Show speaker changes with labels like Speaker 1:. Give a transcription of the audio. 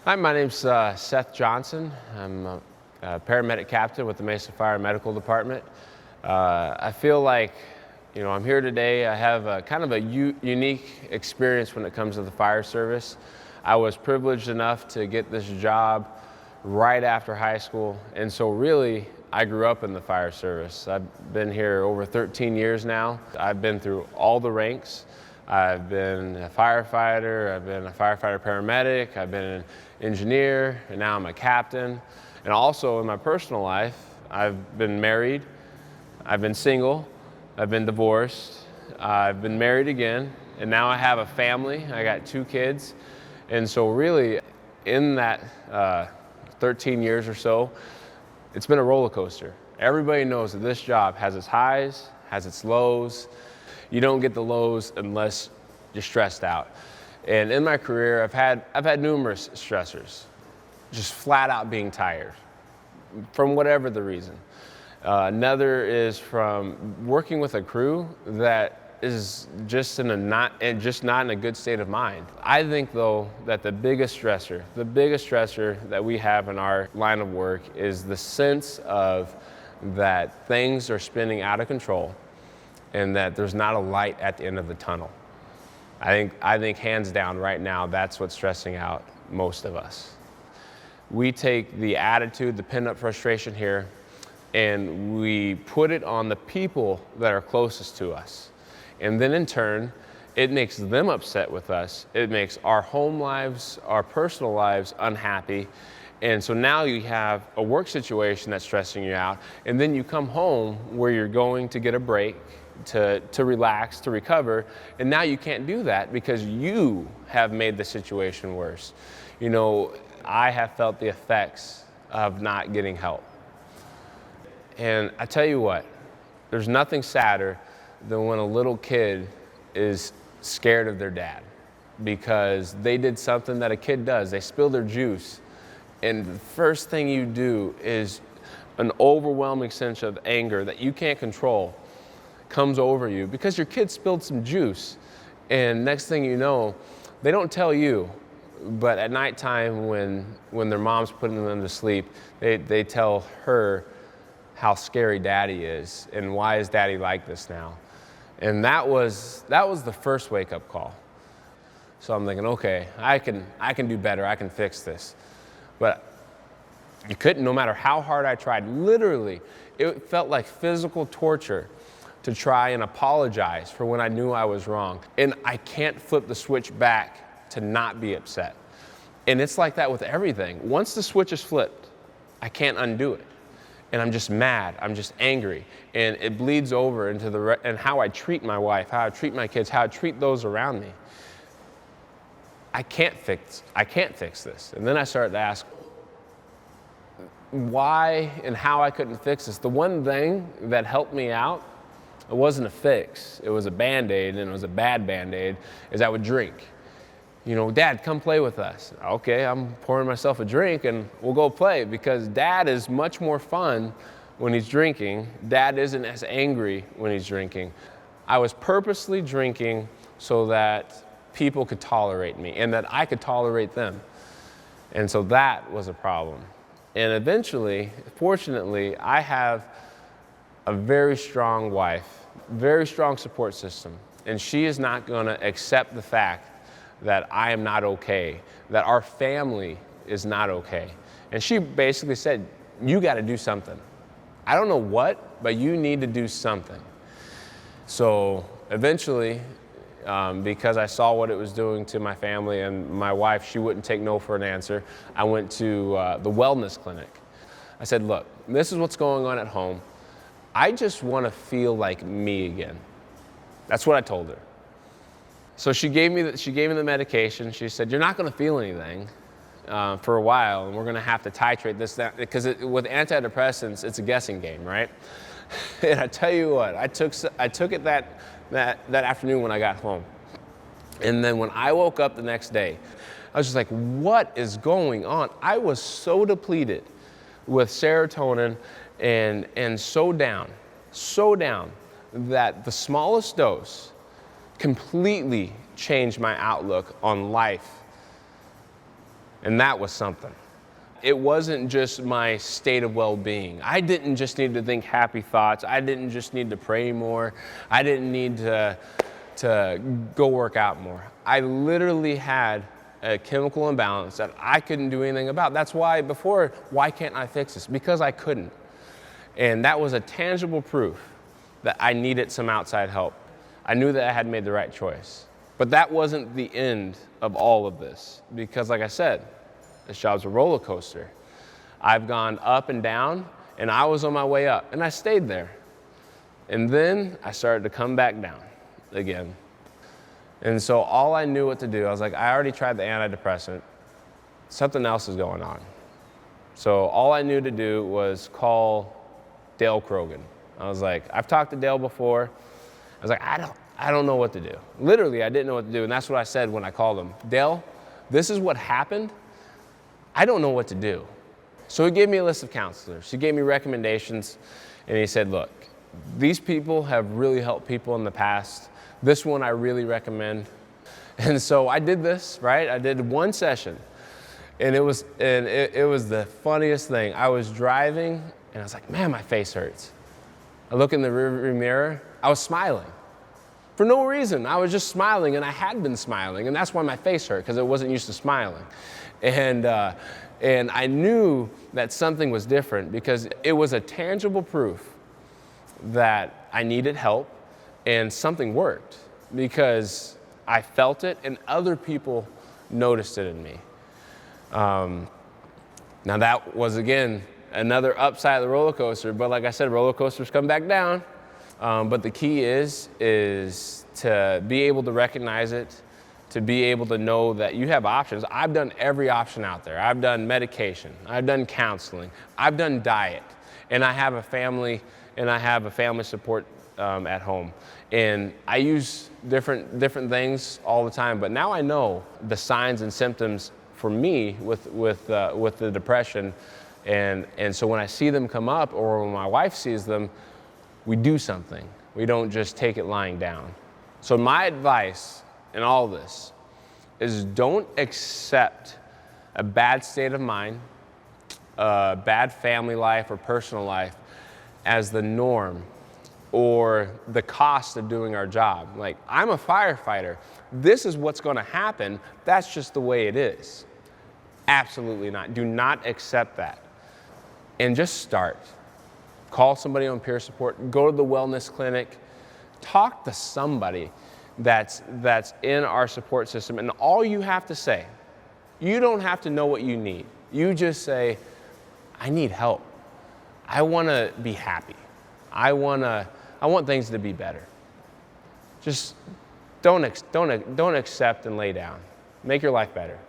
Speaker 1: Hi, my name's Seth Johnson. I'm a paramedic captain with the Mesa Fire Medical Department. I feel like, I'm here today. I have a kind of a unique experience when it comes to the fire service. I was privileged enough to get this job right after high school, and so really, I grew up in the fire service. I've been here over 13 years now. I've been through all the ranks. I've been a firefighter, I've been a firefighter paramedic, I've been an engineer, and now I'm a captain. And also in my personal life, I've been married, I've been single, I've been divorced, I've been married again, and now I have a family. I got 2 kids. And so really, in that 13 years or so, it's been a roller coaster. Everybody knows that this job has its highs, has its lows. You don't get the lows unless you're stressed out. And in my career, I've had numerous stressors, just flat out being tired, from whatever the reason. Another is from working with a crew that is just not in a good state of mind. I think though that the biggest stressor that we have in our line of work is the sense of that things are spinning out of control and that there's not a light at the end of the tunnel. I think hands down right now, that's what's stressing out most of us. We take the attitude, the pent-up frustration here, and we put it on the people that are closest to us. And then in turn, it makes them upset with us. It makes our home lives, our personal lives unhappy. And so now you have a work situation that's stressing you out, and then you come home where you're going to get a break, to relax, to recover, and now you can't do that because you have made the situation worse. I have felt the effects of not getting help. And I tell you what, there's nothing sadder than when a little kid is scared of their dad because they did something that a kid does. They spill their juice, and the first thing you do is an overwhelming sense of anger that you can't control comes over you because your kid spilled some juice. And next thing you know, they don't tell you, but at nighttime when their mom's putting them to sleep, they tell her how scary daddy is and why is daddy like this now. And that was the first wake-up call. So I'm thinking, okay, I can do better, I can fix this. But you couldn't, no matter how hard I tried. Literally, it felt like physical torture to try and apologize for when I knew I was wrong. And I can't flip the switch back to not be upset. And it's like that with everything. Once the switch is flipped, I can't undo it. And I'm just mad, I'm just angry. And it bleeds over into and how I treat my wife, how I treat my kids, how I treat those around me. I can't fix this. And then I started to ask why and how I couldn't fix this. The one thing that helped me out, it wasn't a fix, it was a Band-Aid, and it was a bad Band-Aid, is I would drink. Dad, come play with us. Okay, I'm pouring myself a drink and we'll go play because Dad is much more fun when he's drinking. Dad isn't as angry when he's drinking. I was purposely drinking so that people could tolerate me and that I could tolerate them. And so that was a problem. And eventually, fortunately, I have a very strong wife, very strong support system, and she is not going to accept the fact that I am not okay, that our family is not okay. And she basically said, you got to do something. I don't know what, but you need to do something. So eventually, because I saw what it was doing to my family and my wife, she wouldn't take no for an answer, I went to the wellness clinic. I said, look, this is what's going on at home. I just want to feel like me again. That's what I told her. So she gave me the medication. She said, you're not going to feel anything for a while, and we're going to have to titrate this down. Because with antidepressants, it's a guessing game, right? And I tell you what, I took it that afternoon when I got home. And then when I woke up the next day, I was just like, what is going on? I was so depleted with serotonin and so down that the smallest dose completely changed my outlook on life And that was something. It wasn't just my state of well-being. I didn't just need to think happy thoughts. I didn't just need to pray more. I didn't need to go work out more. I literally had a chemical imbalance that I couldn't do anything about. That's why before, why can't I fix this? Because I couldn't. And that was a tangible proof that I needed some outside help. I knew that I had made the right choice. But that wasn't the end of all of this, because like I said, this job's a roller coaster. I've gone up and down, and I was on my way up, and I stayed there. And then I started to come back down again. And so all I knew what to do, I was like, I already tried the antidepressant. Something else is going on. So all I knew to do was call Dale Krogan. I was like, I've talked to Dale before. I was like, I don't know what to do. Literally, I didn't know what to do, and that's what I said when I called him. Dale, this is what happened. I don't know what to do. So he gave me a list of counselors. He gave me recommendations, and he said, look, these people have really helped people in the past. This one I really recommend. And so I did this, right? I did one session, and it was the funniest thing. I was driving, and I was like, man, my face hurts. I look in the rearview mirror, I was smiling. For no reason, I was just smiling, and I had been smiling, and that's why my face hurt, because I wasn't used to smiling. And I knew that something was different, because it was a tangible proof that I needed help, and something worked, because I felt it, and other people noticed it in me. Now that was, again, another upside of the roller coaster, but like I said, roller coasters come back down. But the key is to be able to recognize it, to be able to know that you have options. I've done every option out there. I've done medication, I've done counseling, I've done diet, and I have a family support at home. And I use different things all the time, but now I know the signs and symptoms for me with the depression. And so when I see them come up, or when my wife sees them, we do something. We don't just take it lying down. So my advice in all this is, don't accept a bad state of mind, a bad family life or personal life as the norm or the cost of doing our job. Like, I'm a firefighter. This is what's going to happen. That's just the way it is. Absolutely not. Do not accept that. And just start. Call somebody on peer support. Go to the wellness clinic. Talk to somebody that's in our support system. And all you have to say, you don't have to know what you need. You just say, I need help. I want to be happy. I want things to be better. Just don't accept and lay down. Make your life better.